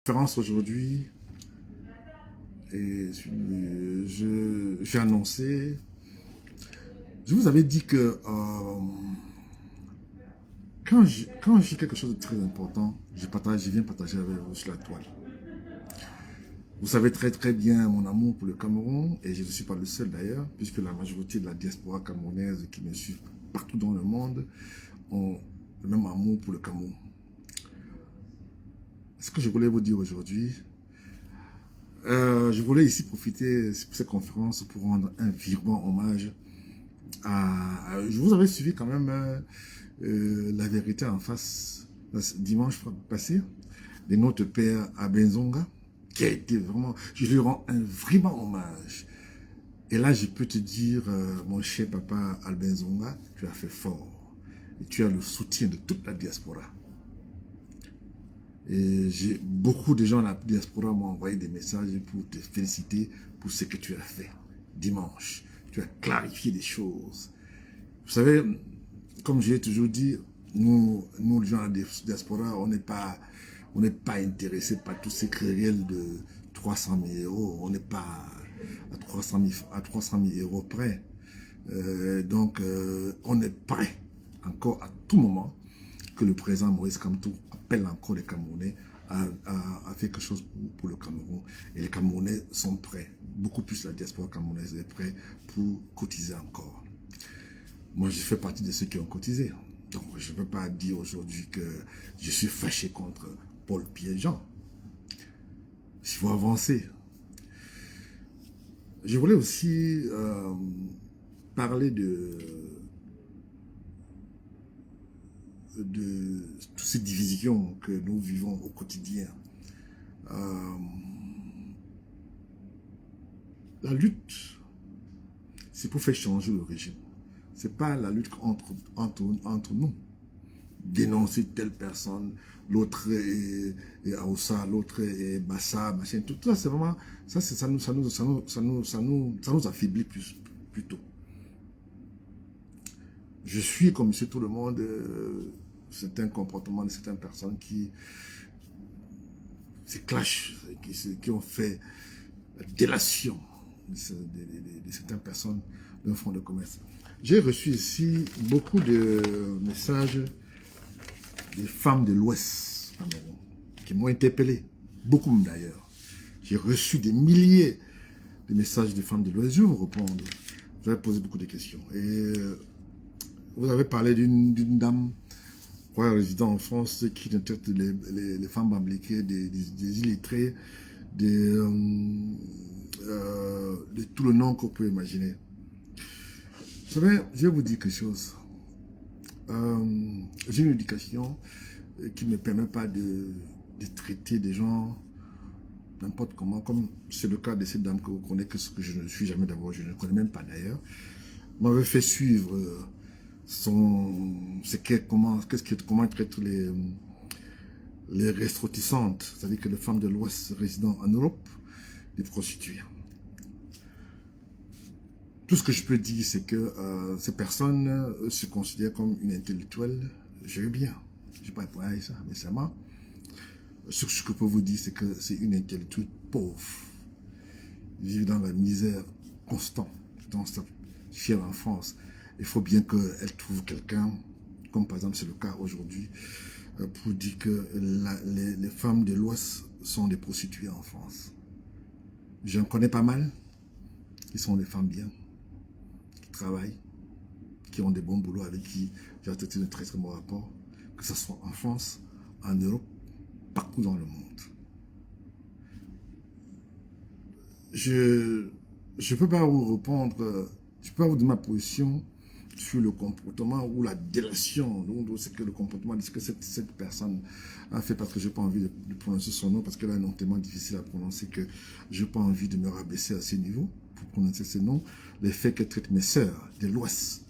Conférence aujourd'hui et j'ai annoncé, je vous avais dit que quand j'ai quelque chose de très important, je viens partager avec vous sur la toile. Vous savez très bien mon amour pour le Cameroun et je ne suis pas le seul d'ailleurs, puisque la majorité de la diaspora camerounaise qui me suit partout dans le monde ont le même amour pour le Cameroun. Ce que je voulais vous dire aujourd'hui, je voulais ici profiter de cette conférence pour rendre un vivant hommage je vous avais suivi quand même la vérité en face dimanche passé de notre père Abenzonga, qui a été vraiment, je lui rends un vraiment hommage. Et là, je peux te dire, mon cher papa Albenzonga, tu as fait fort. Et tu as le soutien de toute la diaspora. Et beaucoup de gens de la diaspora m'ont envoyé des messages pour te féliciter pour ce que tu as fait dimanche. Tu as clarifié des choses. Vous savez, comme je l'ai toujours dit, nous les gens de la diaspora, on n'est pas intéressés par tous ces querelles de 300 000 euros. On n'est pas à 300 000 euros près. Donc, on est prêt encore à tout moment que le président Maurice Kamto appelle encore les Camerounais à faire quelque chose pour le Cameroun. Et les Camerounais sont prêts, beaucoup plus la diaspora camerounaise est prête pour cotiser encore. Moi, je fais partie de ceux qui ont cotisé. Donc, je ne peux pas dire aujourd'hui que je suis fâché contre Paul Pierre-Jean. Il faut avancer. Je voulais aussi parler de toutes ces divisions que nous vivons au quotidien. La lutte, c'est pour faire changer le régime. Ce n'est pas la lutte entre nous. Dénoncer telle personne, l'autre est Aoussa, l'autre est Bassa, machin, tout ça, c'est vraiment, ça nous affaiblit plutôt. Je suis, comme monsieur tout le monde, certains comportements de certaines personnes qui se clashent, qui ont fait la délation de certaines personnes d'un fonds de commerce. J'ai reçu ici beaucoup de messages des femmes de l'Ouest qui m'ont interpellé, beaucoup d'ailleurs. J'ai reçu des milliers de messages des femmes de l'Ouest. Je vais vous répondre. Vous avez posé beaucoup de questions. Et vous avez parlé d'une dame résidant en France qui traite les femmes impliquées, des illettrés, de tout le nom qu'on peut imaginer. Vous savez, je vais vous dire quelque chose. J'ai une éducation qui ne me permet pas de traiter des gens n'importe comment, comme c'est le cas de cette dame que vous connaissez, que je ne suis jamais d'abord, je ne connais même pas d'ailleurs, m'avait fait suivre comment traiter les ressortissantes, c'est-à-dire que les femmes de l'Ouest résidant en Europe, les prostituées. Tout ce que je peux dire, c'est que ces personnes se considèrent comme une intellectuelle. Je veux bien. Je n'ai pas répondu à ça, mais c'est moi. Ce que je peux vous dire, c'est que c'est une intellectuelle pauvre. Vivre dans la misère constante, dans sa fière enfance. Il faut bien qu'elle trouve quelqu'un, comme par exemple c'est le cas aujourd'hui, pour dire que les femmes de l'Ouest sont des prostituées en France. J'en connais pas mal. Ils sont des femmes bien, qui travaillent, qui ont des bons boulots, avec qui j'ai traité de très très bon rapport, que ce soit en France, en Europe, partout dans le monde. Je ne peux pas vous répondre, je peux pas vous donner ma position sur le comportement ou la délation, c'est que le comportement de ce que cette personne a fait, parce que je n'ai pas envie de prononcer son nom, parce qu'elle a un nom tellement difficile à prononcer que je n'ai pas envie de me rabaisser à ce niveau pour prononcer ce nom. Les faits qu'elle traite mes sœurs de l'Ouest,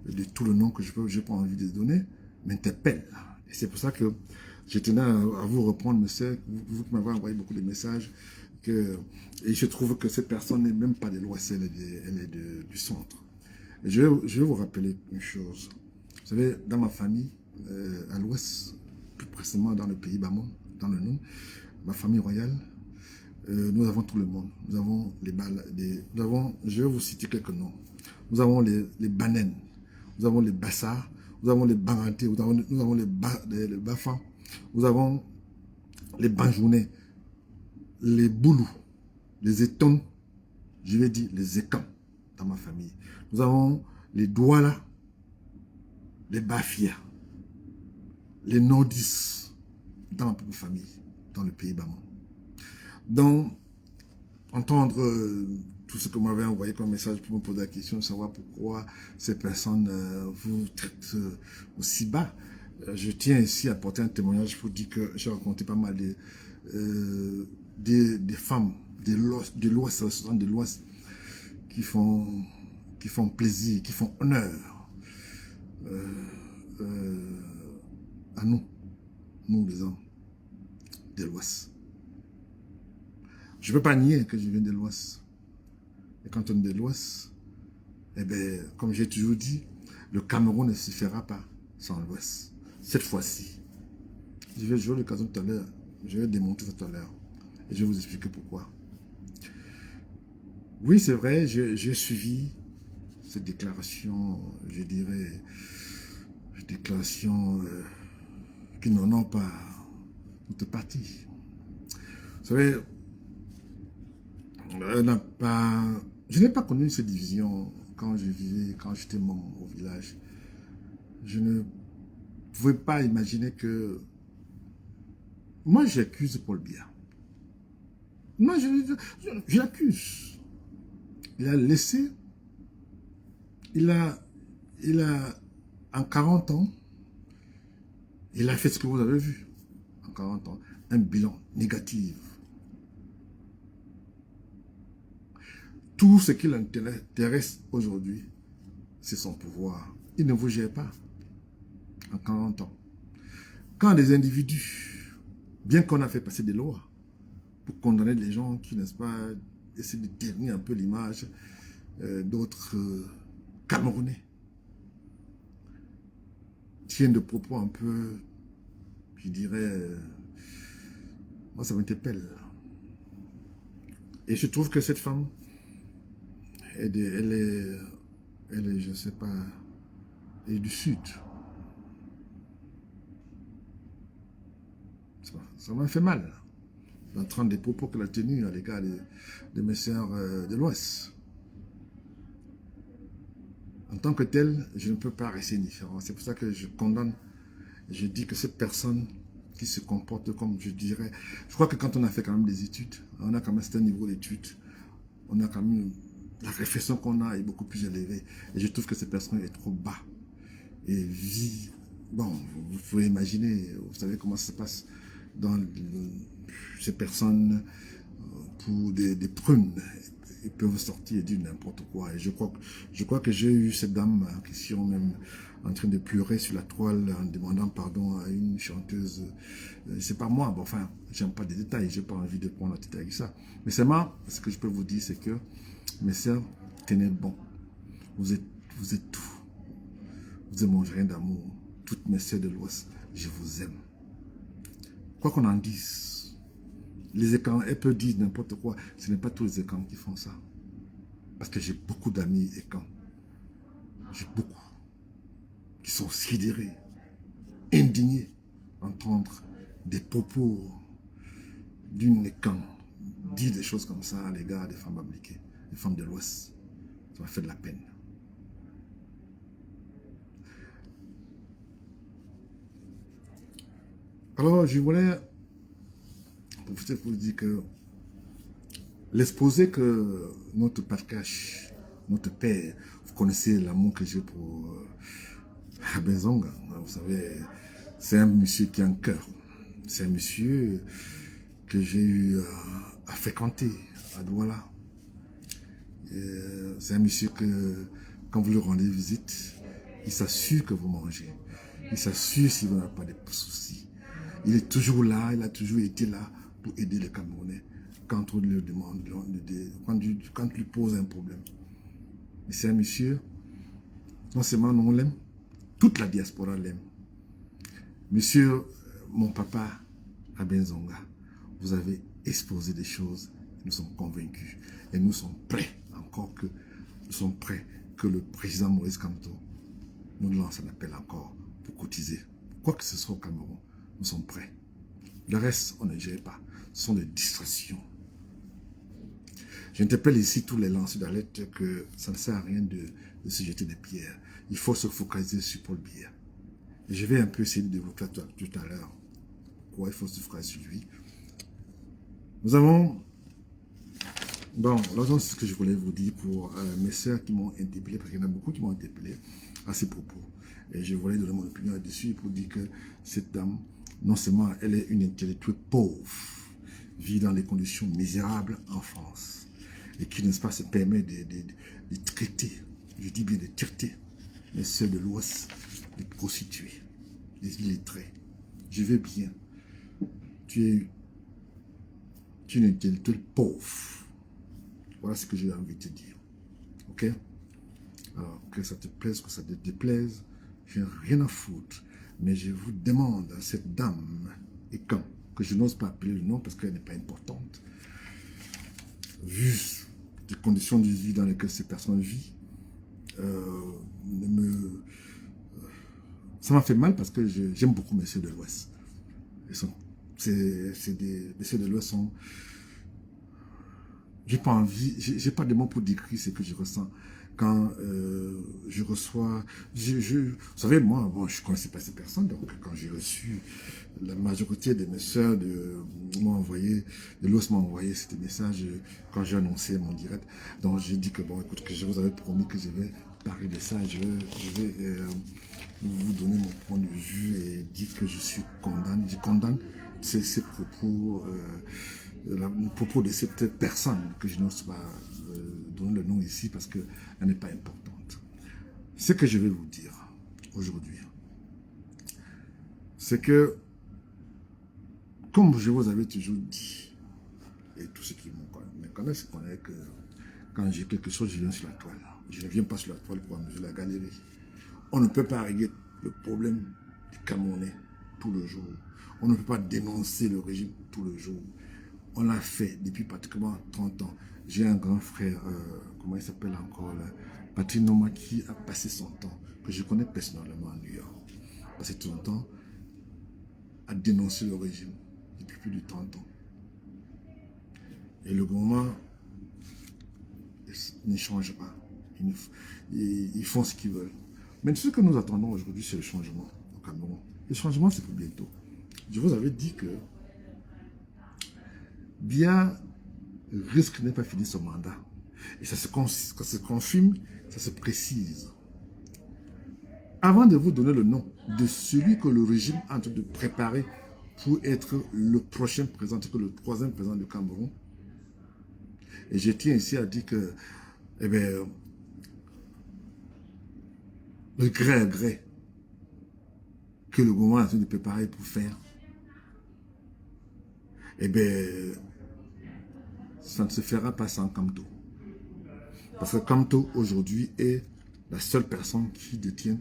de tout le nom que je n'ai pas envie de donner, m'interpellent. Et c'est pour ça que je tenais à vous reprendre, mes sœurs, vous qui m'avez envoyé beaucoup de messages, et je trouve que cette personne n'est même pas de l'Ouest, elle est du centre. Et je vais vous rappeler une chose. Vous savez, dans ma famille, à l'Ouest, plus précisément dans le pays Bamon, dans le Nord, ma famille royale, nous avons tout le monde. Nous avons je vais vous citer quelques noms. Nous avons les Banen, nous avons les Bassa, nous avons les Baranté, nous avons les Bafa, nous avons les Banjounais, les Boulous, les Étons, je vais dire les Ékans dans ma famille. Nous avons les Douala, les Bafia, les Nordis dans ma propre famille, dans le pays Bamon. Donc, entendre tout ce que vous m'avez envoyé comme message pour me poser la question de savoir pourquoi ces personnes vous traitent aussi bas. Je tiens ici à apporter un témoignage pour dire que j'ai rencontré pas mal des femmes de l'Ouest, qui font plaisir, qui font honneur à nous les hommes de l'Ouest. Je ne peux pas nier que je viens de l'Ouest. Et quand on est de l'Ouest, eh bien, comme j'ai toujours dit, le Cameroun ne se fera pas sans l'Ouest. Cette fois-ci, j'aurai l'occasion tout à l'heure, je vais démontrer tout à l'heure. Et je vais vous expliquer pourquoi. Oui, c'est vrai, j'ai suivi cette déclaration, je dirais, déclaration qui n'honore pas notre parti. Vous savez, je n'ai pas connu cette division quand j'étais môme au village. Je ne pouvais pas imaginer que... Moi, j'accuse Paul Biya. Moi, je l'accuse. Il a laissé... En 40 ans, il a fait ce que vous avez vu. En 40 ans, un bilan négatif. Tout ce qui l'intéresse aujourd'hui, c'est son pouvoir. Il ne vous gère pas en 40 ans. Quand des individus, bien qu'on a fait passer des lois pour condamner les gens qui, n'est-ce pas, essaient de ternir un peu l'image d'autres Camerounais, tiennent de propos un peu, je dirais, moi ça m'interpelle. Et je trouve que cette femme, elle est, je ne sais pas, elle est du Sud. Ça m'a fait mal d'entendre des propos qu'elle a tenus à l'égard de mes sœurs de l'Ouest. En tant que tel, je ne peux pas rester indifférent. C'est pour ça que je condamne, je dis que cette personne qui se comporte comme, je dirais, je crois que quand on a fait quand même des études, on a quand même un certain niveau d'études, on a quand même, la réflexion qu'on a est beaucoup plus élevée. Et je trouve que cette personne est trop bas. Et vit, bon, vous pouvez imaginer, vous savez comment ça se passe dans ces personnes pour des prunes. Ils peuvent sortir et dire n'importe quoi. Et je crois que j'ai eu cette dame qui sont même en train de pleurer sur la toile en demandant pardon à une chanteuse. C'est pas moi, bon, enfin, j'aime pas des détails, j'ai pas envie de prendre la tête avec ça. Mais seulement, ce que je peux vous dire, c'est que mes sœurs, tenez bon. Vous êtes tout. Vous êtes mon jardin d'amour. Toutes mes sœurs de l'Ouest, je vous aime. Quoi qu'on en dise, les écrans, elles peuvent dire n'importe quoi. Ce n'est pas tous les écrans qui font ça. Parce que j'ai beaucoup d'amis écrans. J'ai beaucoup. Qui sont sidérés, indignés d'entendre des propos d'une écran dire des choses comme ça à l'égard des femmes impliquées, des femmes de l'Ouest. Ça m'a fait de la peine. Alors, je voulais profiter pour vous dire que l'exposé que notre Patriarche, notre père, vous connaissez l'amour que j'ai pour Abenzonga, vous savez, c'est un monsieur qui a un cœur. C'est un monsieur que j'ai eu à fréquenter à Douala. C'est un monsieur que, quand vous lui rendez visite, il s'assure que vous mangez. Il s'assure si vous n'avez pas de soucis. Il est toujours là, il a toujours été là pour aider les Camerounais quand on lui demande, quand on lui pose un problème. Et c'est un monsieur, non seulement nous on l'aime, toute la diaspora l'aime. Monsieur, mon papa Abenzonga, vous avez exposé des choses, nous sommes convaincus. Et nous sommes prêts, nous sommes prêts que le président Moïse Kamto nous lance un appel encore pour cotiser. Quoi que ce soit au Cameroun, nous sommes prêts. Le reste, on ne gère pas. Ce sont des distractions. J'interpelle ici tous les lanceurs d'alerte que ça ne sert à rien de se jeter des pierres. Il faut se focaliser sur Paul Biya. Et je vais un peu essayer de développer tout à l'heure pourquoi il faut se focaliser sur lui. Nous avons... Bon, là, c'est ce que je voulais vous dire pour mes sœurs qui m'ont interpellé, parce qu'il y en a beaucoup qui m'ont interpellé à ces propos. Et je voulais donner mon opinion là-dessus pour dire que cette dame, non seulement elle est une intellectuelle pauvre, vit dans des conditions misérables en France, et qui, n'est-ce pas, se permet de traiter, je dis bien de traiter, les sœurs de l'Ouest, des prostituées, des illettrés. Je vais bien. Tu es une intellectuelle pauvre. Voilà ce que j'ai envie de te dire. Ok? Alors, que ça te plaise, que ça te déplaise, je n'ai rien à foutre. Mais je vous demande à cette dame, et quand, que je n'ose pas appeler le nom parce qu'elle n'est pas importante, vu les conditions de vie dans lesquelles ces personnes vivent, ça m'a fait mal parce que j'aime beaucoup mes sœurs de l'Ouest. Les sœurs de l'Ouest sont... J'ai pas envie, j'ai pas de mots pour décrire ce que je ressens quand je reçois... vous savez, moi, bon, je ne connaissais pas ces personnes, donc quand j'ai reçu, la majorité de mes sœurs m'ont envoyé, de l'Ouest m'a envoyé ces messages quand j'ai annoncé mon direct. Donc j'ai dit que, bon, écoute, que je vous avais promis que je vais parler de ça, je vais vous donner mon point de vue et dire que je condamne ces propos... le propos de cette personne que je n'ose pas donner le nom ici parce qu'elle n'est pas importante. Ce que je vais vous dire aujourd'hui, c'est que, comme je vous avais toujours dit, et tous ceux qui me connaissent connaissent que quand j'ai quelque chose, je viens sur la toile. Je ne viens pas sur la toile pour amuser la galerie. On ne peut pas régler le problème du Camerounais tout le jour. On ne peut pas dénoncer le régime tout le jour. On l'a fait depuis pratiquement 30 ans. J'ai un grand frère, comment il s'appelle encore, là, Patrick Noma, qui a passé son temps, que je connais personnellement à New York, passé son temps à dénoncer le régime depuis plus de 30 ans. Et le gouvernement ne change pas. Ils font ce qu'ils veulent. Mais ce que nous attendons aujourd'hui, c'est le changement au Cameroun. Le changement, c'est pour bientôt. Je vous avais dit que Biya risque de ne pas finir son mandat. Et ça se confirme, ça se précise. Avant de vous donner le nom de celui que le régime est en train de préparer pour être le prochain président, le troisième président du Cameroun, et je tiens ici à dire que, eh bien, le gré à gré que le gouvernement est en train de préparer pour faire, eh bien, ça ne se fera pas sans Kamto. Parce que Kamto, aujourd'hui, est la seule personne qui détient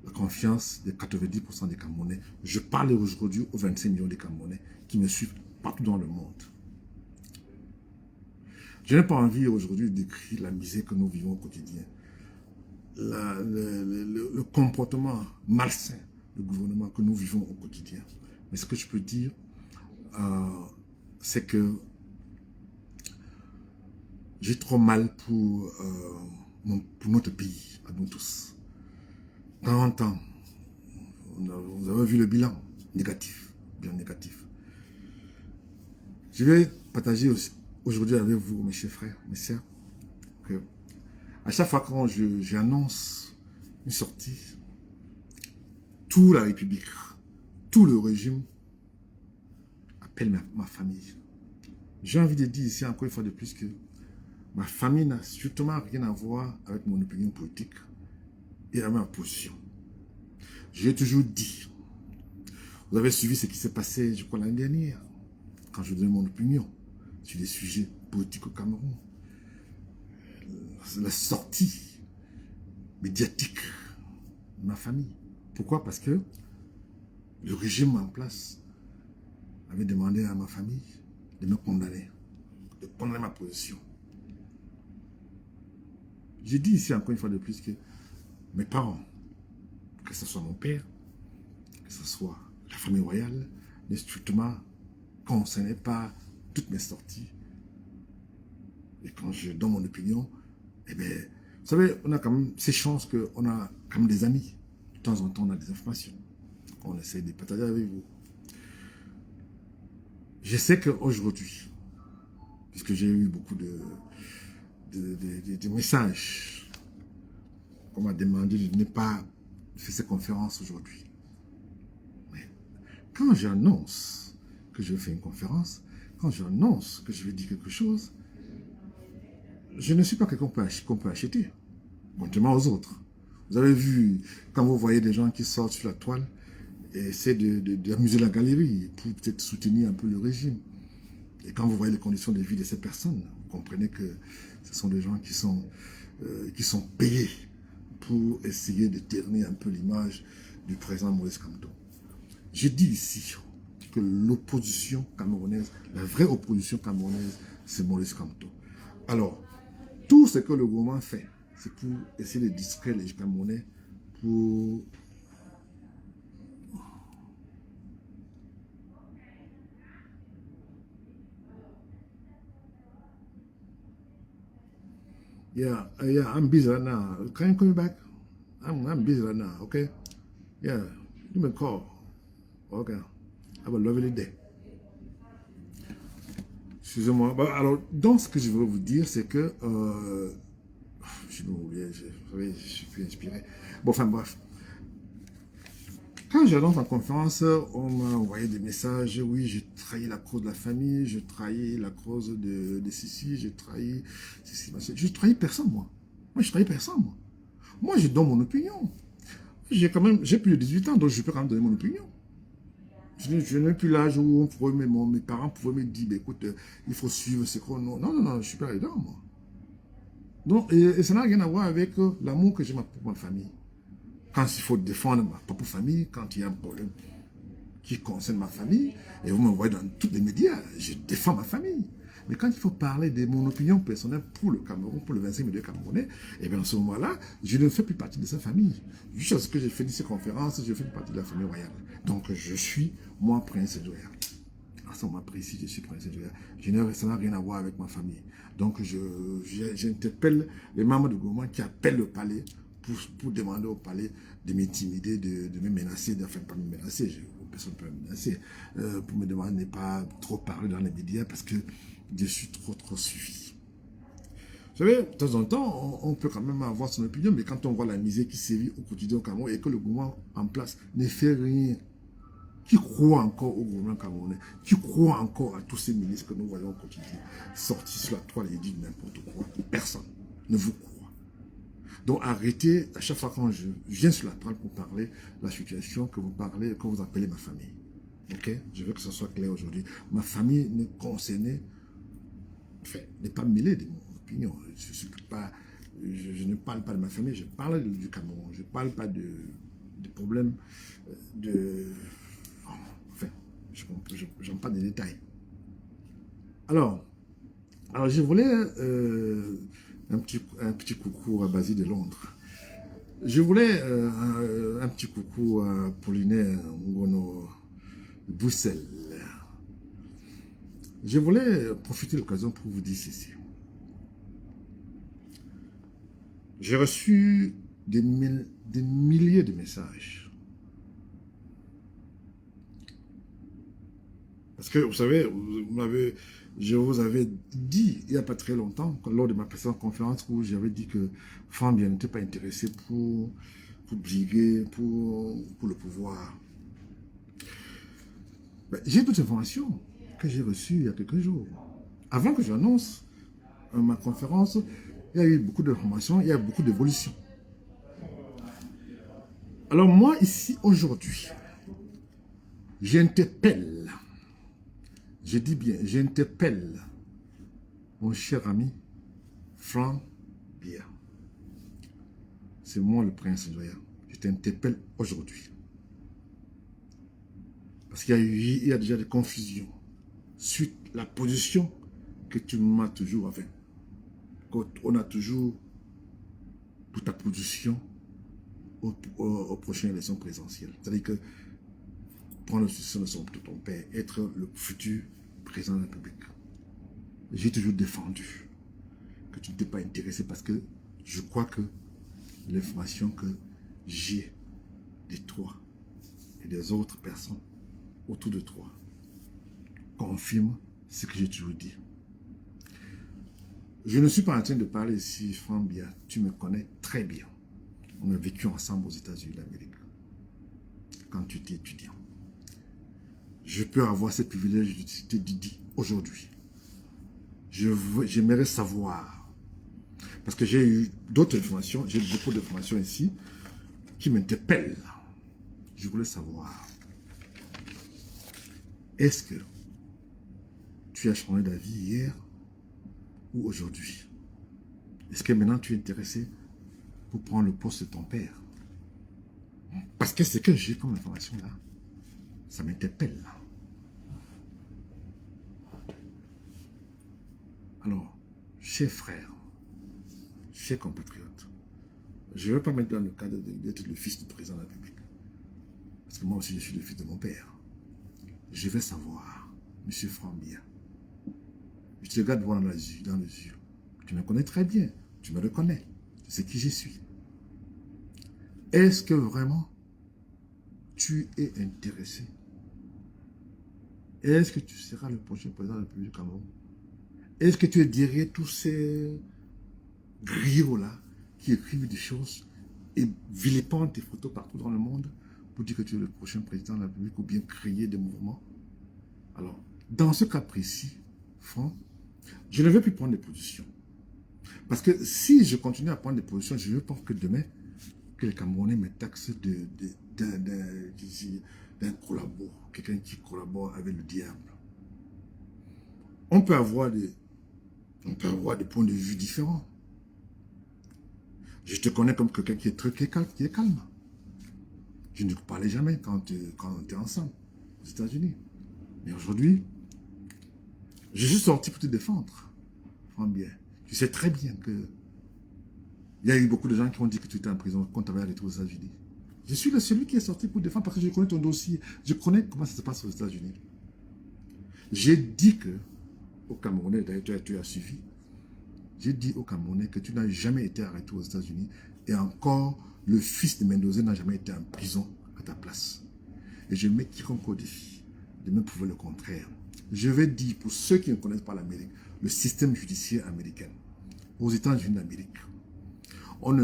la confiance des 90% des Camerounais. Je parle aujourd'hui aux 25 millions de Camerounais qui me suivent partout dans le monde. Je n'ai pas envie aujourd'hui d'écrire la misère que nous vivons au quotidien. Le comportement malsain du gouvernement que nous vivons au quotidien. Mais ce que je peux dire, c'est que j'ai trop mal pour notre pays, à nous tous. 40 ans, vous avez vu le bilan négatif, bien négatif. Je vais partager aujourd'hui avec vous, mes chers frères, mes sœurs, que à chaque fois quand j'annonce une sortie, toute la République, tout le régime appelle ma famille. J'ai envie de dire ici encore une fois de plus que ma famille n'a strictement rien à voir avec mon opinion politique et avec ma position. J'ai toujours dit, vous avez suivi ce qui s'est passé, je crois, l'année dernière, quand je donnais mon opinion sur des sujets politiques au Cameroun. La sortie médiatique de ma famille. Pourquoi? Parce que le régime en place avait demandé à ma famille de me condamner, de condamner ma position. J'ai dit ici encore une fois de plus que mes parents, que ce soit mon père, que ce soit la famille royale, ne strictement concernaient pas toutes mes sorties. Et quand je donne mon opinion, eh bien, vous savez, on a quand même ces chances qu'on a quand même des amis. De temps en temps, on a des informations qu'on essaie de partager avec vous. Je sais qu'aujourd'hui, puisque j'ai eu beaucoup de messages, on m'a demandé de ne pas faire ces conférences aujourd'hui. Mais quand j'annonce que je vais faire une conférence, quand j'annonce que je vais dire quelque chose, je ne suis pas quelqu'un qu'on peut acheter, contrairement aux autres. Vous avez vu, quand vous voyez des gens qui sortent sur la toile et essaient d'amuser la galerie pour peut-être soutenir un peu le régime. Et quand vous voyez les conditions de vie de ces personnes, vous comprenez que ce sont des gens qui sont payés pour essayer de ternir un peu l'image du président Maurice Kamto. Je dis ici que l'opposition camerounaise, la vraie opposition camerounaise, c'est Maurice Kamto. Alors, tout ce que le gouvernement fait, c'est pour essayer de distraire les Camerounais pour... Yeah, I'm busy right now. Can you call me back? I'm busy right now, okay? Yeah, give me a call. Okay. Have a lovely day. Excusez-moi. Alors, donc, ce que je veux vous dire, c'est que... je vais oublier, je suis plus inspiré. Bon, enfin, bref. Quand j'annonce en conférence, on m'a envoyé des messages. Oui, j'ai trahi la cause de la famille, j'ai trahi la cause de ceci, j'ai trahi ceci. Je trahis personne, moi. Moi, je trahis personne, moi. Moi, je donne mon opinion. J'ai plus de 18 ans, donc je peux quand même donner mon opinion. Je n'ai plus l'âge où mes parents pouvaient me dire, écoute, il faut suivre ce qu'on... Non, je ne suis pas là-dedans, moi. Donc, et ça n'a rien à voir avec l'amour que j'ai pour ma famille. Quand il faut défendre ma propre famille, quand il y a un problème qui concerne ma famille, et vous m'envoyez dans tous les médias, je défends ma famille. Mais quand il faut parler de mon opinion personnelle pour le Cameroun, pour le 25 millions Camerounais, et bien à ce moment-là, je ne fais plus partie de sa famille. Juste ce que j'ai fait de ces conférences, je fais partie de la famille royale. Donc je suis, moi, Prince Edouard. À ce moment précis, je suis Prince Edouard. Ça n'a rien à voir avec ma famille. Donc j'interpelle les membres du gouvernement qui appellent le palais pour demander au palais de m'intimider, de me menacer, enfin pas me menacer, personne ne peut me menacer, pour me demander de ne pas trop parler dans les médias parce que je suis trop suivi. Vous savez, de temps en temps, on peut quand même avoir son opinion, mais quand on voit la misère qui sévit au quotidien au Cameroun et que le gouvernement en place ne fait rien, qui croit encore au gouvernement camerounais, qui croit encore à tous ces ministres que nous voyons au quotidien, sortis sur la toile et disent n'importe quoi, personne ne vous croit. Donc arrêtez, à chaque fois quand je viens sur la toile pour parler de la situation, que vous appelez ma famille. Ok? Je veux que ce soit clair aujourd'hui. Ma famille n'est concernée, enfin, n'est pas mêlée de mon opinion. Je ne parle pas de ma famille, je parle du Cameroun. Je ne parle pas de problèmes enfin, je n'en parle pas des détails. Alors je voulais un petit coucou à Basile de Londres. Je voulais un petit coucou à Paulinaire Ngono Bruxelles. Je voulais profiter de l'occasion pour vous dire ceci. J'ai reçu des milliers de messages. Parce que, vous savez, je vous avais dit, il n'y a pas très longtemps, lors de ma précédente conférence, où j'avais dit que Fambien n'était pas intéressé pour briguer, pour le pouvoir. J'ai d'autres informations que j'ai reçues il y a quelques jours. Avant que j'annonce ma conférence, il y a eu beaucoup d'informations, il y a eu beaucoup d'évolutions. Alors moi, ici, aujourd'hui, j'interpelle, je dis bien, j'interpelle mon cher ami Franck Biya. C'est moi le prince Ndoya. Je t'interpelle aujourd'hui. Parce qu'il y a déjà des confusions suite à la position que tu m'as toujours, enfin, on a toujours pour ta position aux prochaines élections présidentielles. C'est-à-dire que prendre le soutien de ton père, être le futur président de la République. J'ai toujours défendu que tu ne t'es pas intéressé parce que je crois que l'information que j'ai de toi et des autres personnes autour de toi confirme ce que j'ai toujours dit. Je ne suis pas en train de parler ici, Franck Bia, tu me connais très bien. On a vécu ensemble aux États-Unis d'Amérique quand tu étais étudiant. Je peux avoir ce privilège de te dire aujourd'hui. J'aimerais savoir, parce que j'ai eu d'autres informations, j'ai beaucoup d'informations ici qui m'interpellent. Je voulais savoir, est-ce que tu as changé d'avis hier ou aujourd'hui? Est-ce que maintenant tu es intéressé pour prendre le poste de ton père? Parce que ce que j'ai comme information là, ça m'interpelle. Alors, chers frères, chers compatriotes, je ne veux pas mettre dans le cadre d'être le fils du président de la République. Parce que moi aussi, je suis le fils de mon père. Je vais savoir, M. Franck Bia, je te regarde voir dans les yeux. Tu me connais très bien. Tu me reconnais. Tu sais qui je suis. Est-ce que vraiment tu es intéressé? Est-ce que tu seras le prochain président de la République du Cameroun? Est-ce que tu es derrière tous ces griots-là qui écrivent des choses et vilipendent tes photos partout dans le monde pour dire que tu es le prochain président de la République ou bien créer des mouvements? Alors, dans ce cas précis, Franck, je ne vais plus prendre des positions. Parce que si je continue à prendre des positions, je veux pas que demain, que les Camerounais me taxent d'un collabo, quelqu'un qui collabore avec le diable. On peut avoir des points de vue différents. Je te connais comme quelqu'un qui est calme. Je ne parlais jamais quand on était ensemble aux États-Unis. Mais aujourd'hui, je suis sorti pour te défendre. Franck Bia. Tu sais très bien que il y a eu beaucoup de gens qui ont dit que tu étais en prison quand tu avais arrêté aux États-Unis. Je suis celui qui est sorti pour te défendre parce que je connais ton dossier. Je connais comment ça se passe aux États-Unis. J'ai dit que aux Camerounais, d'ailleurs tu as suivi, j'ai dit aux Camerounais que tu n'as jamais été arrêté aux États-Unis et encore le fils de Mendoza n'a jamais été en prison à ta place. Et je mets quiconque au défi de me prouver le contraire. Je vais dire pour ceux qui ne connaissent pas l'Amérique, le système judiciaire américain, aux États-Unis d'Amérique,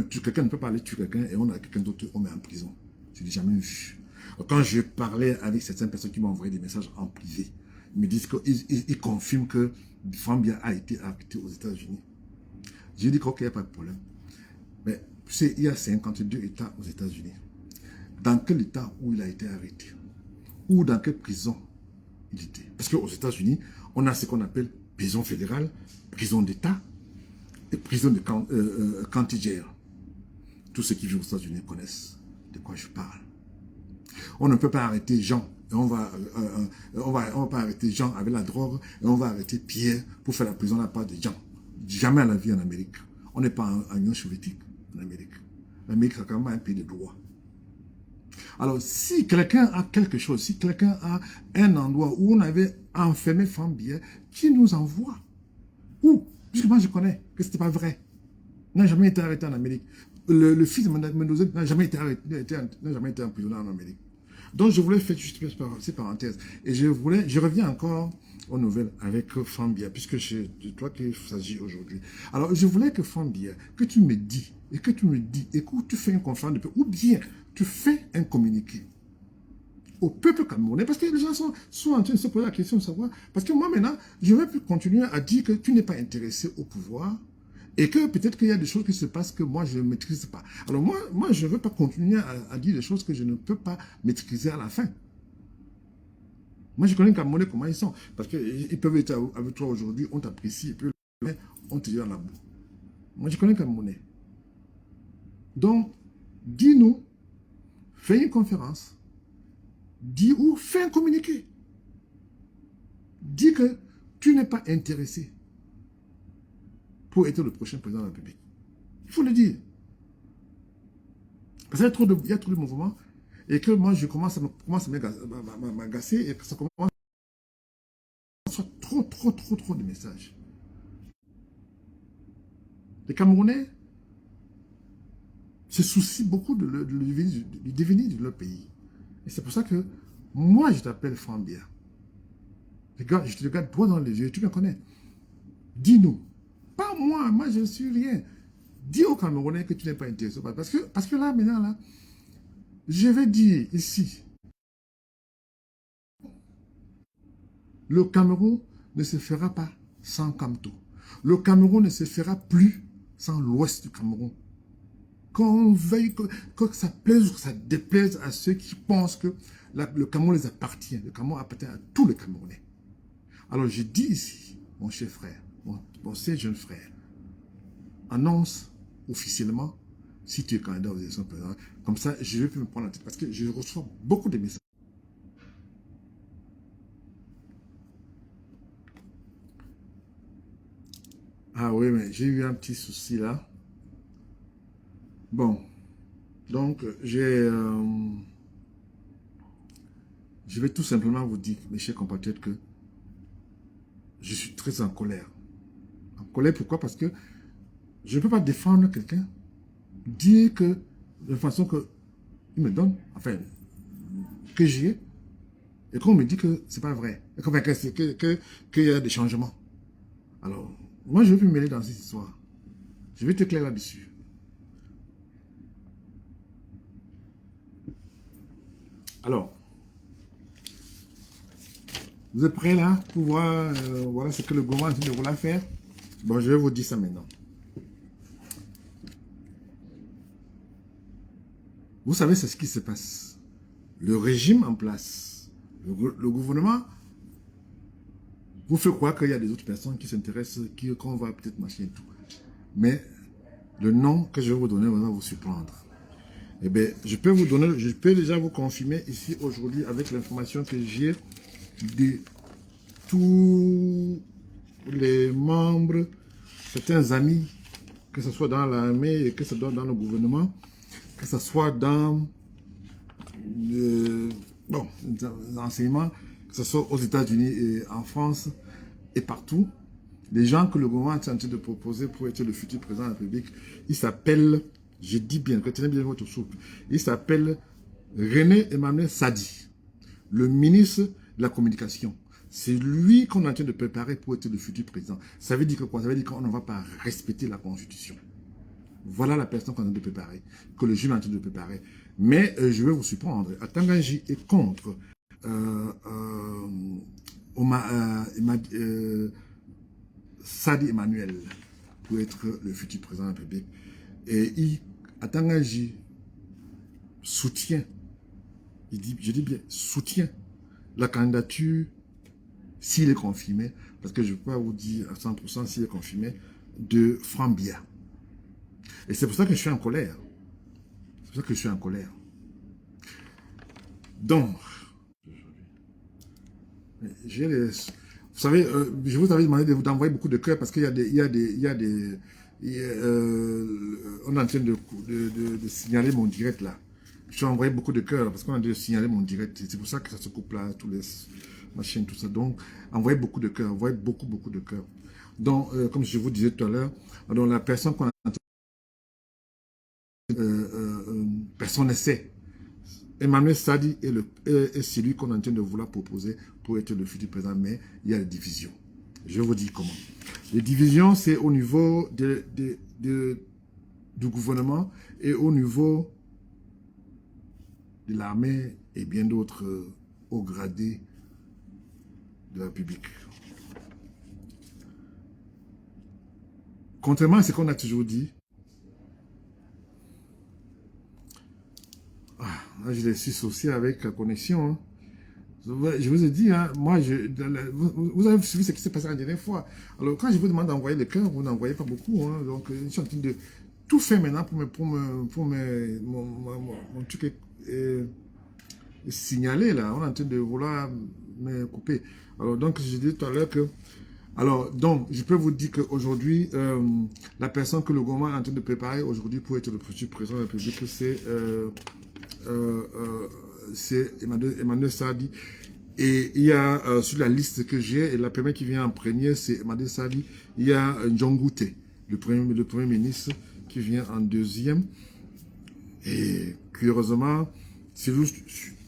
quelqu'un ne peut pas aller tuer quelqu'un et on a quelqu'un d'autre, on met en prison. Je n'ai jamais vu. Quand je parlais avec certaines personnes qui m'ont envoyé des messages en privé, ils me disent qu'ils confirment que Franck Bia a été arrêté aux États-Unis. J'ai dit qu'il n'y a pas de problème. Mais tu sais, il y a 52 États aux États-Unis. Dans quel État où il a été arrêté? Ou dans quelle prison il était? Parce qu'aux États-Unis, on a ce qu'on appelle prison fédérale, prison d'État et prison de cantigère. Tous ceux qui vivent aux États-Unis connaissent de quoi je parle. On ne peut pas arrêter Jean. Et on va pas arrêter Jean avec la drogue et on va arrêter Pierre pour faire la prison à la part de Jean. Jamais à la vie en Amérique. On n'est pas en Union soviétique en Amérique. L'Amérique, c'est quand même un pays de droit. Alors, si quelqu'un a quelque chose, si quelqu'un a un endroit où on avait enfermé Franck Bia, qui nous envoie? Où? Puisque moi, je connais que ce n'était pas vrai. Il n'a jamais été arrêté en Amérique. Le fils de Mendoza n'a jamais été arrêté, n'a jamais été emprisonné en Amérique. Donc, je voulais faire juste ces parenthèses. Et je reviens encore aux nouvelles avec Franck Bia, puisque c'est de toi qu'il s'agit aujourd'hui. Alors, je voulais que Franck Bia, que tu me dis, et que tu fais une conférence de paix, ou bien tu fais un communiqué au peuple camerounais, parce que les gens sont en train de se poser la question de savoir, parce que moi maintenant, je vais plus continuer à dire que tu n'es pas intéressé au pouvoir, et que peut-être qu'il y a des choses qui se passent que moi je ne maîtrise pas. Alors moi je ne veux pas continuer à dire des choses que je ne peux pas maîtriser à la fin. Moi je connais les Camerounais comment ils sont, parce qu'ils peuvent être avec toi aujourd'hui, on t'apprécie, et puis on te dit dans la boue. Moi je connais les Camerounais. Donc, dis-nous, fais une conférence, dis ou fais un communiqué. Dis que tu n'es pas intéressé pour être le prochain président de la République. Il faut le dire. Parce qu'il y a trop de mouvements et que moi, je commence à m'agacer et que ça commence à faire trop de messages. Les Camerounais se soucient beaucoup du devenir de leur pays. Et c'est pour ça que moi, je t'appelle Frambia. Regarde, je te regarde droit dans les yeux, tu me connais. Dis-nous. Pas moi, moi je ne suis rien. Dis aux Camerounais que tu n'es pas intéressé. Parce que là, maintenant, là, je vais dire ici, le Cameroun ne se fera pas sans Kamto. Le Cameroun ne se fera plus sans l'ouest du Cameroun. Qu'on veuille, que ça plaise ou que ça déplaise à ceux qui pensent que le Cameroun les appartient. Le Cameroun appartient à tous les Camerounais. Alors je dis ici, mon cher frère, mon cher jeune frère, annonce officiellement si tu es candidat aux élections présidentielles. Comme ça, je vais plus me prendre la tête parce que je reçois beaucoup de messages. Ah oui, mais j'ai eu un petit souci là. Bon, donc je vais tout simplement vous dire, mes chers compatriotes, que je suis très en colère. En colère, pourquoi? Parce que je ne peux pas défendre quelqu'un, dire que de façon que il me donne, enfin, que j'ai, et qu'on me dit que c'est pas vrai, qu'il y a des changements. Alors, moi, je ne veux plus me mêler dans cette histoire. Je vais être clair là-dessus. Alors, vous êtes prêts là pour voir voilà ce que le gouvernement est en train de vouloir faire? Bon, je vais vous dire ça maintenant. Vous savez, c'est ce qui se passe. Le régime en place, le gouvernement, vous fait croire qu'il y a des autres personnes qui s'intéressent, qu'on va peut-être machin et tout. Mais le nom que je vais vous donner va vous surprendre. Eh bien, je peux déjà vous confirmer ici aujourd'hui avec l'information que j'ai de tous les membres, certains amis, que ce soit dans l'armée et que ce soit dans le gouvernement, que ce soit dans l'enseignement, que ce soit aux États-Unis et en France et partout, les gens que le gouvernement est en train de proposer pour être le futur président de la République, il s'appelle, je dis bien, retenez bien votre soupe, il s'appelle René Emmanuel Sadi, le ministre de la Communication. C'est lui qu'on est en train de préparer pour être le futur président. Ça veut dire que quoi? Ça veut dire qu'on ne va pas respecter la Constitution. Voilà la personne qu'on est en train de préparer, que le juge est en train de préparer. Mais je vais vous surprendre. Atangaji est contre Sadi Emmanuel pour être le futur président de la République. Et Atangaji soutient, je dis bien, soutient la candidature, s'il est confirmé, parce que je ne peux pas vous dire à 100% s'il est confirmé, de Frambia. Et c'est pour ça que je suis en colère. C'est pour ça que je suis en colère. Donc, vous savez, je vous avais demandé d'envoyer beaucoup de cœurs parce qu'il y a des on est en train de signaler mon direct là. Je suis envoyé beaucoup de cœurs parce qu'on a dû signaler mon direct. C'est pour ça que ça se coupe là, tous les machines, tout ça. Donc, envoyez beaucoup de cœurs, envoyez beaucoup de cœurs. Donc, comme je vous disais tout à l'heure, donc la personne qu'on a personne ne sait. Emmanuel Sadi est celui qu'on est en train de vouloir proposer pour être le futur président, mais il y a des divisions. Je vais vous dire comment. Les divisions, c'est au niveau du gouvernement et au niveau de l'armée et bien d'autres hauts gradés de la République. Contrairement à ce qu'on a toujours dit, là, je les suis associé avec la connexion. Hein. Je vous ai dit, hein, moi, vous avez suivi ce qui s'est passé la dernière fois. Alors, quand je vous demande d'envoyer le cœur, vous n'envoyez pas beaucoup. Hein, donc, je suis en train de tout faire maintenant pour mon truc signaler là. On est en train de vouloir me couper. Alors donc, je disais tout à l'heure que... Alors, donc, je peux vous dire qu'aujourd'hui, la personne que le gouvernement est en train de préparer aujourd'hui pour être le futur président de la République, c'est Emmanuel Sadi. Et il y a sur la liste que j'ai, et la première qui vient en premier, c'est Emmanuel Sadi. Il y a John Gouté, le premier ministre, qui vient en deuxième. Et curieusement,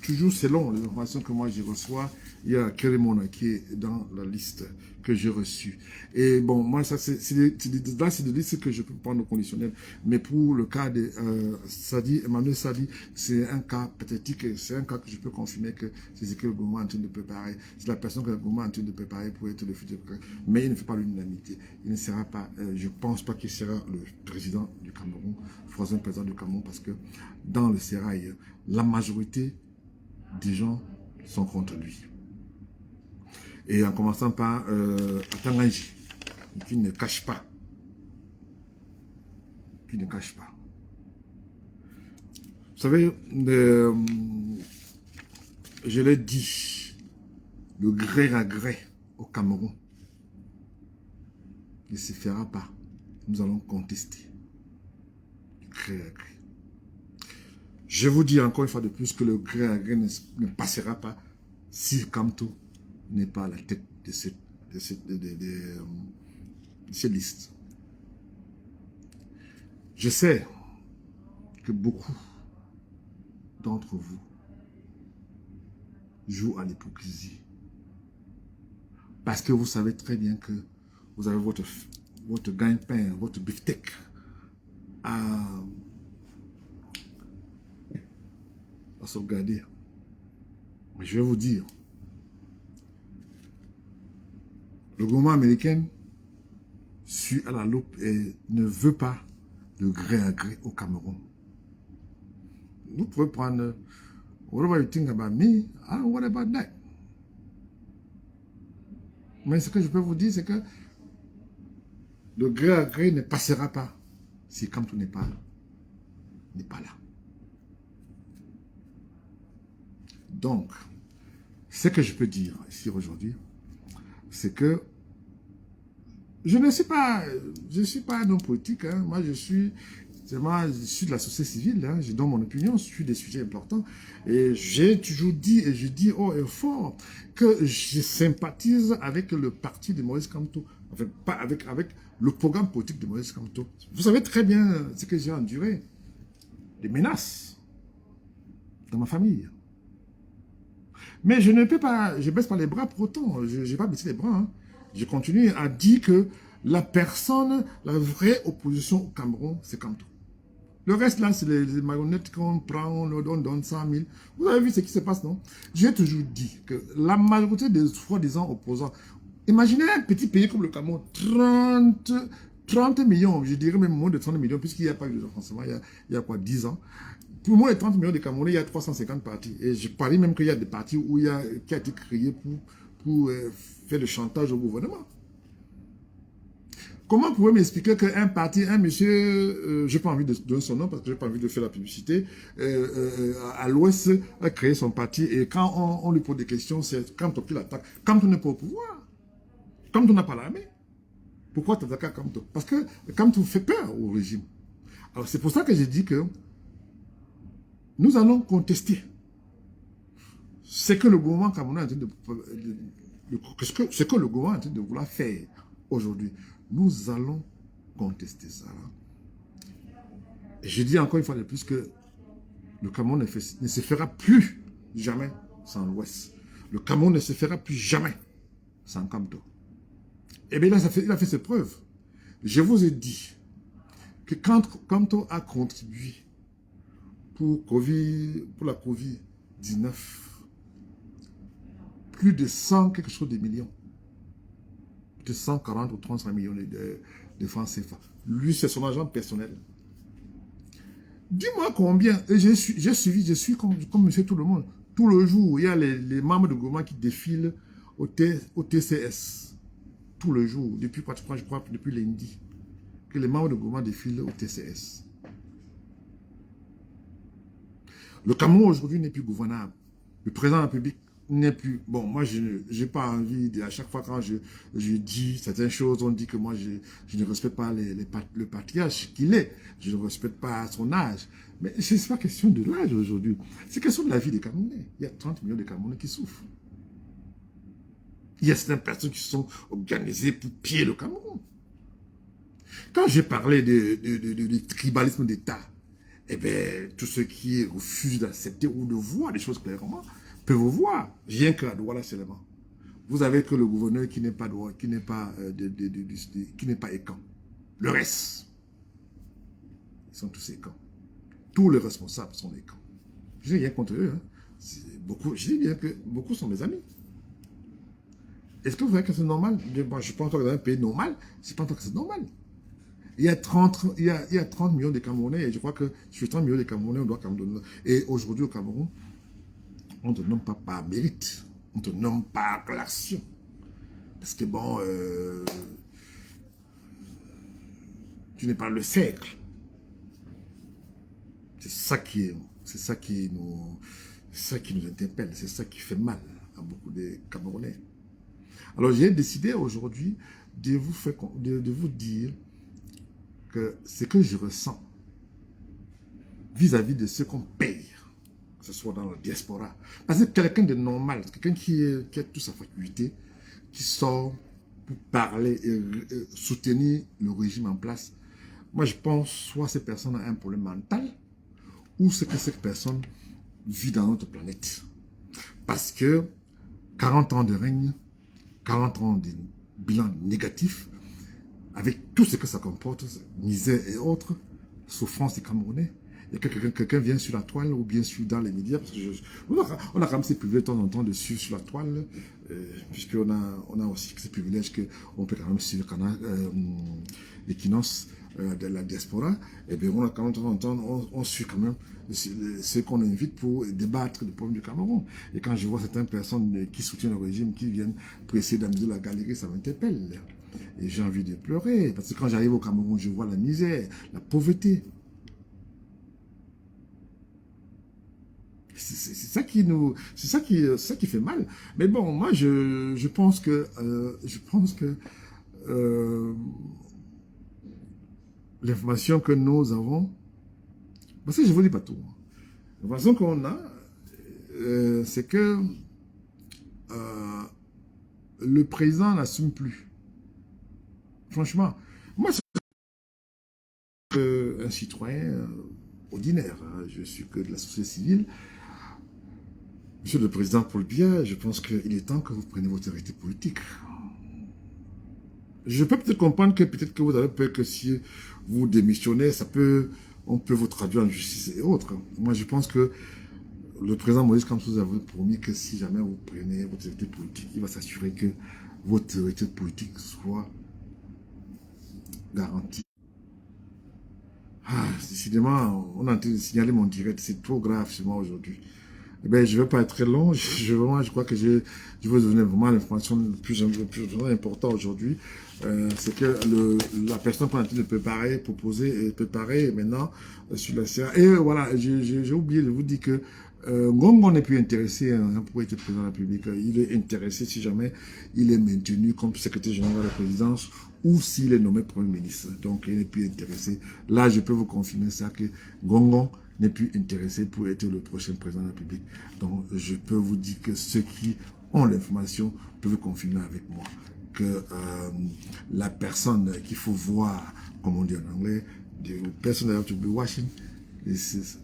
toujours selon les informations que moi je reçois, il y a Kérémona qui est dans la liste que j'ai reçue. Et bon, moi, ça, c'est des listes que je peux prendre au conditionnel. Mais pour le cas de Emmanuel Sadi, c'est un cas pathétique. C'est un cas que je peux confirmer que c'est ce que le gouvernement est en train de préparer. C'est la personne que le gouvernement est en train de préparer pour être le futur président. Mais il ne fait pas l'unanimité. Il ne sera pas, je ne pense pas qu'il sera le président du Cameroun, le troisième président du Cameroun, parce que dans le sérail, la majorité des gens sont contre lui. Et en commençant par Atanganji, qui ne cache pas. Qui ne cache pas. Vous savez, je l'ai dit, le gré à gré au Cameroun ne se fera pas. Nous allons contester. Le gré à gré. Je vous dis encore une fois de plus que le gré à gré ne passera pas si Kamto n'est pas à la tête de cette liste. Je sais que beaucoup d'entre vous jouent à l'hypocrisie. Parce que vous savez très bien que vous avez votre gagne-pain, votre beefsteak à sauvegarder. Mais je vais vous dire, le gouvernement américain suit à la loupe et ne veut pas le gré à gré au Cameroun. Vous pouvez prendre whatever you think about me, I don't worry about that. Mais ce que je peux vous dire, c'est que le gré à gré ne passera pas si Kamto n'est pas là. Donc, ce que je peux dire ici aujourd'hui, c'est que je ne suis pas un homme politique. Hein. Moi, je suis de la société civile. Hein. Je donne mon opinion sur des sujets importants. Et j'ai toujours dit, et je dis haut et fort, que je sympathise avec le parti de Maurice Kamto. Enfin, pas avec le programme politique de Maurice Kamto. Vous savez très bien ce que j'ai enduré. Des menaces dans ma famille. Mais je ne peux pas, je ne baisse pas les bras pour autant. Je n'ai pas baissé les bras. Hein. Je continue à dire que la vraie opposition au Cameroun, c'est Kamto. Le reste là, c'est les marionnettes qu'on prend, on donne 100 000. Vous avez vu ce qui se passe, non? J'ai toujours dit que la majorité des soi-disant opposants, imaginez un petit pays comme le Cameroun, 30 millions, je dirais même moins de 30 millions, puisqu'il n'y a pas eu de recensement, il y a quoi, 10 ans. Pour moins de 30 millions de Camerounais, il y a 350 partis. Et je parie même qu'il y a des partis qui a été créés pour faire le chantage au gouvernement. Comment pouvez-vous m'expliquer qu'un parti, un monsieur, je n'ai pas envie de donner son nom parce que je n'ai pas envie de faire la publicité, à l'Ouest a créé son parti et quand on lui pose des questions, c'est Kamto qui l'attaque. Kamto n'est pas au pouvoir. Kamto n'a pas l'armée. Pourquoi tu attaques Kamto? Parce que Kamto fait peur au régime. Alors c'est pour ça que j'ai dit que nous allons contester ce que le gouvernement camerounais est en train ce que le gouvernement est en train de vouloir faire aujourd'hui. Nous allons contester ça. Et je dis encore une fois de plus que le Cameroun ne se fera plus jamais sans l'Ouest. Le Cameroun ne se fera plus jamais sans Kamto. Et bien là, il a fait ses preuves. Je vous ai dit que quand Kamto a contribué pour la Covid-19, plus de 100 quelque chose de millions, de 140 ou 35 millions de francs CFA. Lui, c'est son agent personnel. Dis-moi combien, et je suis comme monsieur tout le monde. Tout le jour, il y a les membres du gouvernement qui défilent au TCS. Tout le jour, depuis pratiquement, je crois, depuis lundi, que les membres du gouvernement défilent au TCS. Le Cameroun aujourd'hui n'est plus gouvernable. Le président de la République n'est plus... Bon, moi, je n'ai pas envie, à chaque fois quand je dis certaines choses, on dit que moi, je ne respecte pas le patriarche qu'il est. Je ne respecte pas son âge. Mais ce n'est pas question de l'âge aujourd'hui. C'est question de la vie des Camerounais. Il y a 30 millions de Camerounais qui souffrent. Il y a certaines personnes qui sont organisées pour piller le Cameroun. Quand j'ai parlé de tribalisme d'État, eh bien, tous ceux qui refusent d'accepter ou de voir des choses clairement peuvent vous voir, rien qu'à Douala seulement. Vous avez que le gouverneur qui n'est pas écan. Le reste, ils sont tous écans. Tous les responsables sont écans. Je n'ai rien contre eux. Hein. Je dis bien que beaucoup sont mes amis. Est-ce que vous voyez que c'est normal? Bon, je pense que dans un pays normal, je ne pense pas que c'est normal. Il y a 30 millions de Camerounais et je crois que sur 30 millions de Camerounais, on doit quand même donner. Et aujourd'hui au Cameroun, on ne te nomme pas par mérite, on ne te nomme pas par l'action. Parce que bon, tu n'es pas le siècle. C'est ça qui nous interpelle, c'est ça qui fait mal à beaucoup de Camerounais. Alors j'ai décidé aujourd'hui de vous dire que ce que je ressens vis-à-vis de ce qu'on paye, que ce soit dans la diaspora, parce que quelqu'un de normal, quelqu'un qui a toute sa faculté, qui sort pour parler et soutenir le régime en place, moi je pense soit cette personne a un problème mental, ou c'est que cette personne vit dans notre planète. Parce que 40 ans de règne, 40 ans de bilan négatif, avec tout ce que ça comporte, misère et autres, souffrance des Camerounais. Et que quelqu'un vient sur la toile ou bien sur dans les médias, parce que on a quand même ces privilèges de temps en temps de suivre sur la toile, puisqu'on a aussi ces privilèges qu'on peut quand même suivre l'équinoxe de la diaspora, et bien on a quand même de temps en temps, on suit quand même ceux qu'on invite pour débattre des problèmes du Cameroun. Et quand je vois certaines personnes qui soutiennent le régime, qui viennent pour essayer d'amuser la galerie, ça m'interpelle. Et j'ai envie de pleurer, parce que quand j'arrive au Cameroun, je vois la misère, la pauvreté. C'est ça qui fait mal. Mais bon, moi, je pense que l'information que nous avons, parce que je ne vous dis pas tout. L'information qu'on a, c'est que le président n'assume plus. Franchement, moi, c'est un citoyen ordinaire. Hein. Je suis que de la société civile. Monsieur le Président Paul Biya, je pense qu'il est temps que vous preniez votre arrêté politique. Je peux peut-être comprendre que peut-être que vous avez peur que si vous démissionnez, on peut vous traduire en justice et autres. Moi, je pense que le président Moïse Kamsou vous avez promis que si jamais vous prenez votre arrêté politique, il va s'assurer que votre arrêté politique soit garanti. Ah, décidément, on est en train de signaler mon direct, c'est trop grave chez moi aujourd'hui. Eh bien, je ne vais pas être très long, je crois que je vais vous donner vraiment l'information le plus importante aujourd'hui. C'est que la personne qu'on a en train de préparer, proposer et préparer maintenant sur la CA. Et voilà, j'ai oublié de vous dire que Ngongo n'est plus intéressé pour être président de la République. Il est intéressé si jamais il est maintenu comme secrétaire général de la présidence ou s'il est nommé Premier ministre. Donc, il n'est plus intéressé. Là, je peux vous confirmer ça que Ngongo n'est plus intéressé pour être le prochain président de la République. Donc, je peux vous dire que ceux qui ont l'information peuvent confirmer avec moi que la personne qu'il faut voir, comme on dit en anglais, the person that you have to be watching, is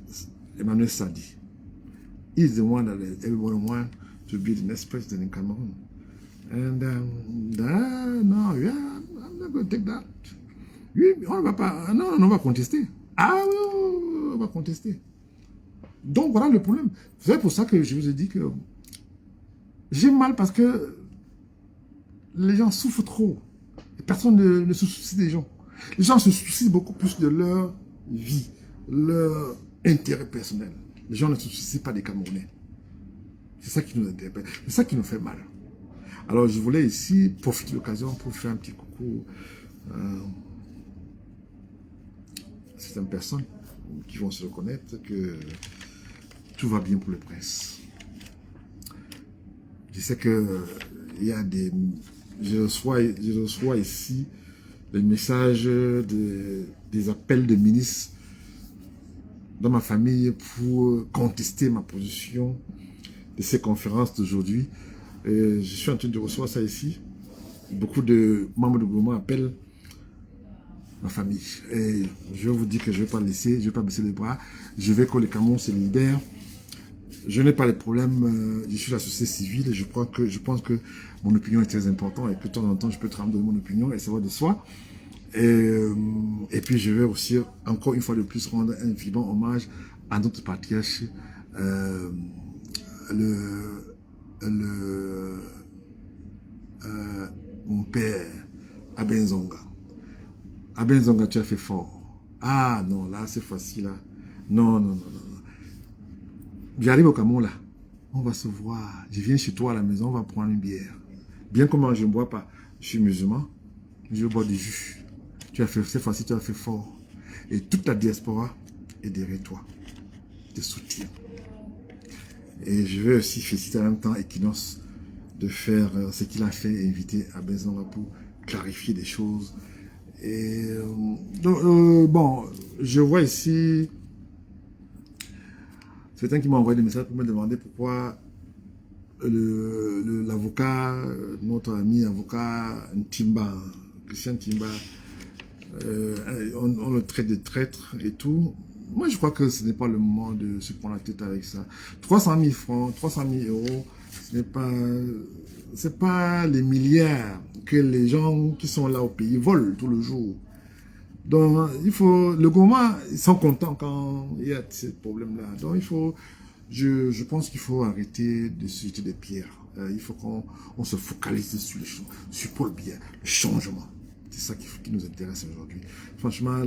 Emmanuel Sadi. He's the one that everyone wants to be the next president in Cameroon. And no, yeah, I'm not going to take that. Oui, on ne va pas, non, on va contester. Ah oui, on va contester. Donc voilà le problème. C'est pour ça que je vous ai dit que j'ai mal parce que les gens souffrent trop. Personne ne se soucie des gens. Les gens se soucient beaucoup plus de leur vie, leur intérêt personnel. Les gens ne se soucient pas des Camerounais. C'est ça qui nous interpelle. C'est ça qui nous fait mal. Alors je voulais ici profiter de l'occasion pour faire un petit coucou à certaines personnes qui vont se reconnaître que tout va bien pour le prince. Je sais que il y a des... Je reçois ici les messages, des appels de ministres dans ma famille pour contester ma position de ces conférences d'aujourd'hui. Je suis en train de recevoir ça ici. Beaucoup de membres du gouvernement appellent ma famille. Et je vous dis que je ne vais pas laisser, je ne vais pas baisser les bras. Je vais que le Cameroun se libère. Je n'ai pas de problème, je suis la société civile et je pense que mon opinion est très importante et que de temps en temps je peux te rendre mon opinion et ça va de soi. Et puis je vais aussi, encore une fois de plus, rendre un vibrant hommage à notre patriarche, mon père, Abenzonga. Abenzonga, tu as fait fort. Ah non, là, c'est facile. Là. Non, non, non, non. J'arrive au Cameroun, là. On va se voir. Je viens chez toi à la maison, on va prendre une bière. Bien comment je ne bois pas, je suis musulman, je bois du jus. Tu as fait, cette fois-ci, tu as fait fort. Et toute la diaspora est derrière toi. Te soutient. Et je vais aussi féliciter en même temps Equinox de faire ce qu'il a fait et inviter à Abenzonga pour clarifier des choses. Et bon, je vois ici certains qui m'ont envoyé des messages pour me demander pourquoi l'avocat, notre ami avocat Ntimba, Christian Ntimba, on le traite de traître et tout. Moi, je crois que ce n'est pas le moment de se prendre la tête avec ça. 300 000 francs, 300 000 euros, c'est pas les milliards que les gens qui sont là au pays volent tout le jour. Donc, le gouvernement, ils sont contents quand il y a ces problèmes-là. Donc, je pense qu'il faut arrêter de se jeter des pierres. Il faut qu'on se focalise sur les choses, sur Paul Biya, le changement. C'est ça qui nous intéresse aujourd'hui. Franchement,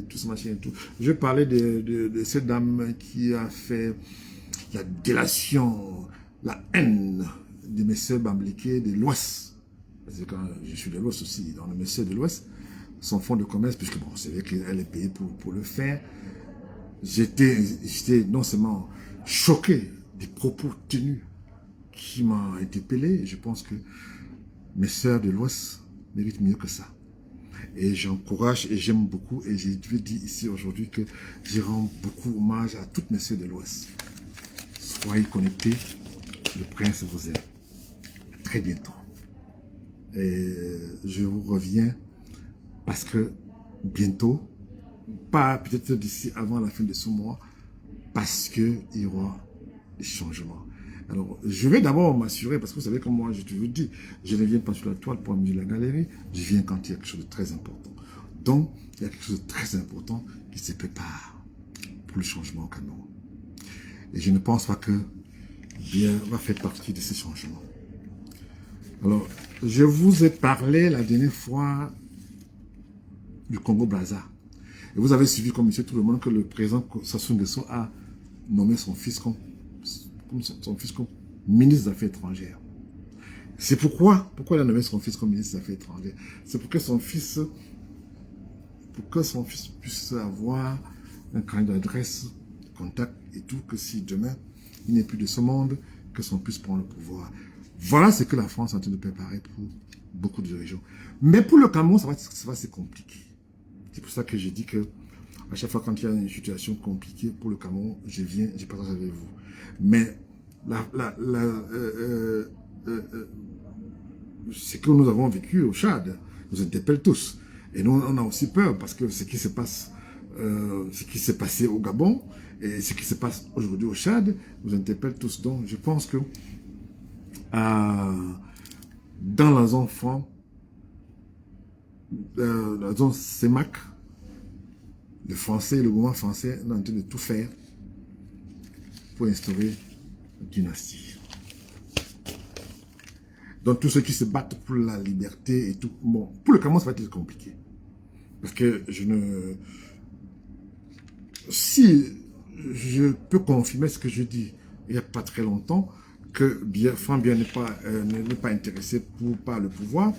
tout ce machin et tout. Je vais parler de cette dame qui a fait la délation, la haine de mes soeurs bambliquées de l'Ouest. Parce que quand je suis de l'Ouest aussi, dans mes soeurs de l'Ouest, son fonds de commerce, puisque bon, c'est vrai qu'elle est payée pour le faire. J'étais non seulement choqué des propos tenus qui m'ont interpellé. Je pense que mes sœurs de l'Ouest méritent mieux que ça. Et j'encourage et j'aime beaucoup, et je veux dire ici aujourd'hui que je rends beaucoup hommage à toutes mes sœurs de l'Ouest. Soyez connectés, le prince vous aime. À très bientôt. Et je vous reviens parce que bientôt, pas peut-être d'ici avant la fin de ce mois, parce qu'il y aura des changements. Alors, je vais d'abord m'assurer, parce que vous savez comme moi, je te vous dis, je ne viens pas sur la toile pour amuser la galerie, je viens quand il y a quelque chose de très important. Donc, il y a quelque chose de très important qui se prépare pour le changement au Cameroun. Et je ne pense pas que Biya va faire partie de ces changements. Alors, je vous ai parlé la dernière fois du Congo-Brazza. Et vous avez suivi comme monsieur tout le monde que le président Sassou Nguesso a nommé son fils comme ministre des Affaires étrangères. C'est pourquoi il a nommé son fils comme ministre des Affaires étrangères. C'est pour que son fils puisse avoir un carnet d'adresse, contact et tout, que si demain il n'est plus de ce monde, que son fils prend le pouvoir. Voilà ce que la France est en train de préparer pour beaucoup de régions. Mais pour le Cameroun, ça va c'est compliqué. C'est pour ça que je dis que à chaque fois quand il y a une situation compliquée pour le Cameroun, je partage avec vous. Mais ce que nous avons vécu au Tchad nous interpelle tous. Et nous, on a aussi peur parce que ce qui se passe, ce qui s'est passé au Gabon et ce qui se passe aujourd'hui au Tchad nous interpelle tous. Donc, je pense que dans la zone franc, la zone CEMAC, le gouvernement français est en train de tout faire pour instaurer une dynastie. Donc tous ceux qui se battent pour la liberté et tout, bon, pour le Cameroun ça va être compliqué. Parce que si je peux confirmer ce que je dis il n'y a pas très longtemps, que Franck Biya n'est pas intéressé par le pouvoir,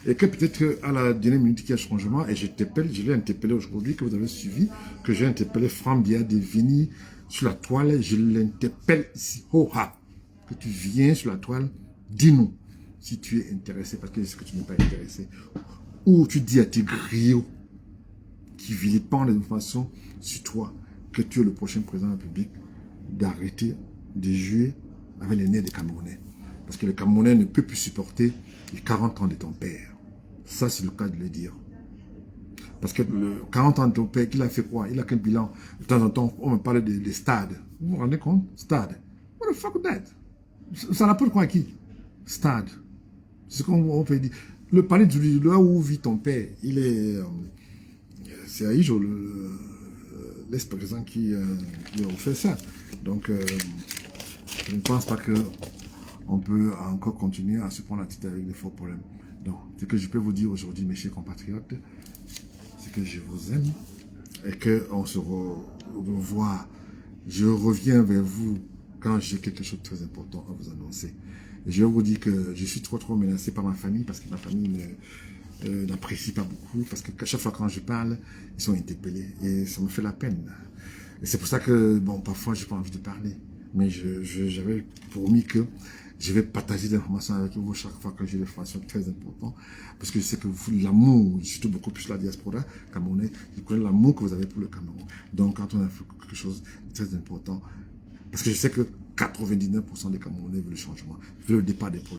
et que peut-être à la dernière minute qu'il y a changement, et je l'ai interpellé aujourd'hui, que vous avez suivi, que j'ai interpellé Franck Biya de venir sur la toile, je l'interpelle ici, que tu viens sur la toile Dis-nous si tu es intéressé, parce que je sais que tu n'es pas intéressé. Ou tu dis à tes griots qui vilipendent l'information sur toi que tu es le prochain président de la République d'arrêter de jouer avec les nez des Camerounais. Parce que le Camerounais ne peut plus supporter les 40 ans de ton père. Ça, c'est le cas de le dire. Parce que le 40 ans de ton père, qu'il a fait quoi? Il a qu'un bilan. De temps en temps, on me parle des stades. Vous vous rendez compte? Stade. What the fuck that? Ça rapporte quoi à qui? Stade. C'est ce qu'on peut dire. Le palais du là où vit ton père, il est... c'est Aïjo, l'ex-président qui a fait ça. Donc, je ne pense pas qu'on peut encore continuer à se prendre la tête avec des faux problèmes. Donc, ce que je peux vous dire aujourd'hui, mes chers compatriotes, c'est que je vous aime et qu'on se revoit. Je reviens vers vous quand j'ai quelque chose de très important à vous annoncer. Et je vais vous dire que je suis trop menacé par ma famille parce que ma famille n'apprécie pas beaucoup, parce que chaque fois quand je parle, ils sont interpellés et ça me fait la peine. Et c'est pour ça que, bon, parfois, j'ai pas envie de parler. Mais j'avais promis que je vais partager des informations avec vous chaque fois que j'ai des informations très importantes. Parce que je sais que l'amour, surtout beaucoup plus la diaspora camerounaise, je connais l'amour que vous avez pour le Cameroun. Donc, quand on a fait quelque chose de très important, parce que je sais que 99% des Camerounais veulent le changement, veulent le départ des problèmes.